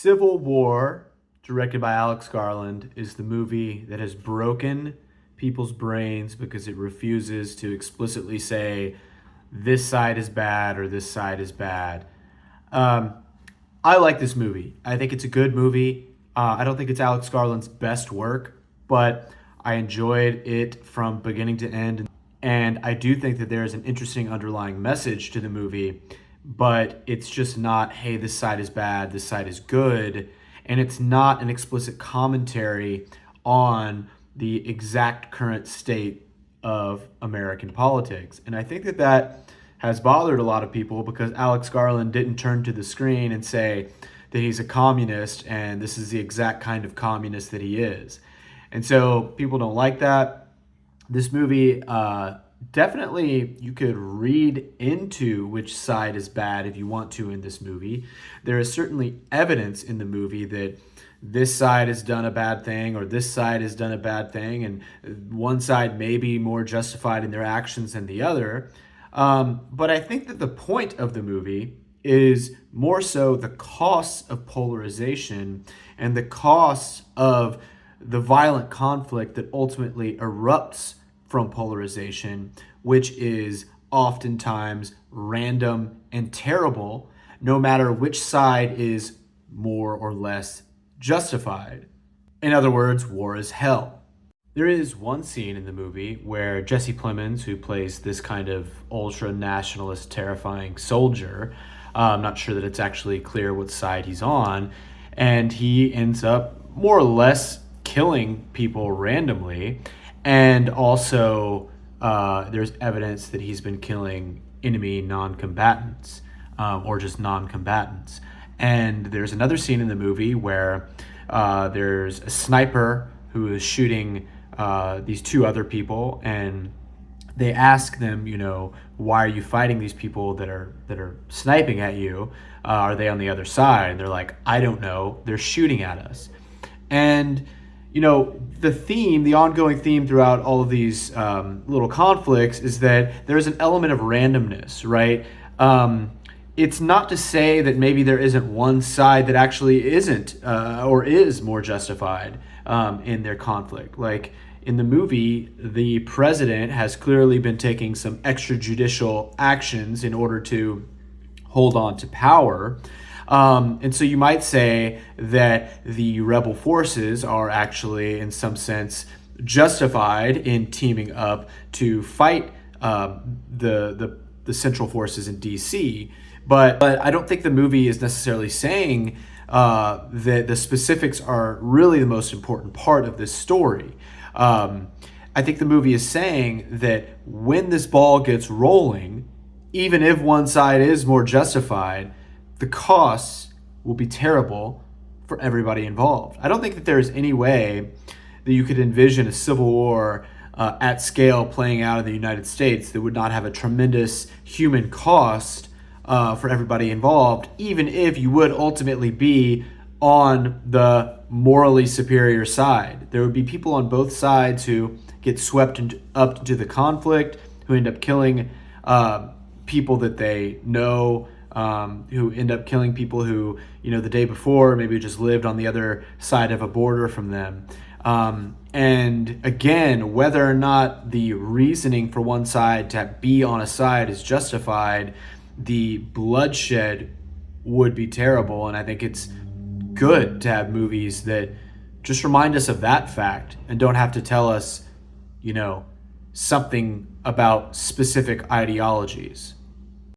Civil War, directed by Alex Garland, is the movie that has broken people's brains because it refuses to explicitly say this side is bad or this side is bad. Um, I like this movie. I think it's a good movie. I don't think it's Alex Garland's best work, but I enjoyed it from beginning to end. And I do think that there is an interesting underlying message to the movie, but it's just not, hey, this side is bad, this side is good. And it's not an explicit commentary on the exact current state of American politics. And I think that that has bothered a lot of people because Alex Garland didn't turn to the screen and say that he's a communist and this is the exact kind of communist that he is. And so people don't like that. This movie, definitely you could read into which side is bad if you want to in this movie. There is certainly evidence in the movie that this side has done a bad thing or this side has done a bad thing, and one side may be more justified in their actions than the other. But I think that the point of the movie is more so the costs of polarization and the costs of the violent conflict that ultimately erupts from polarization, which is oftentimes random and terrible, no matter which side is more or less justified. In other words, war is hell. There is one scene in the movie where Jesse Plemons, who plays this kind of ultra-nationalist, terrifying soldier, I'm not sure that it's actually clear what side he's on, and he ends up more or less killing people randomly. And also, there's evidence that he's been killing enemy non-combatants, or just non-combatants. And there's another scene in the movie where there's a sniper who is shooting these two other people, and they ask them, why are you fighting these people that are sniping at you? Are they on the other side? And they're like, I don't know. They're shooting at us. And the ongoing theme throughout all of these little conflicts is that there's an element of randomness, right? It's not to say that maybe there isn't one side that actually isn't or is more justified in their conflict. Like in the movie, the president has clearly been taking some extrajudicial actions in order to hold on to power. And so you might say that the rebel forces are actually, in some sense, justified in teaming up to fight the central forces in DC. But I don't think the movie is necessarily saying that the specifics are really the most important part of this story. I think the movie is saying that when this ball gets rolling, even if one side is more justified, the costs will be terrible for everybody involved. I don't think that there is any way that you could envision a civil war at scale playing out in the United States that would not have a tremendous human cost for everybody involved, even if you would ultimately be on the morally superior side. There would be people on both sides who get swept up into the conflict, who end up killing people that they know, who end up killing people who, the day before maybe just lived on the other side of a border from them. And again, whether or not the reasoning for one side to be on a side is justified, the bloodshed would be terrible. And I think it's good to have movies that just remind us of that fact and don't have to tell us, something about specific ideologies.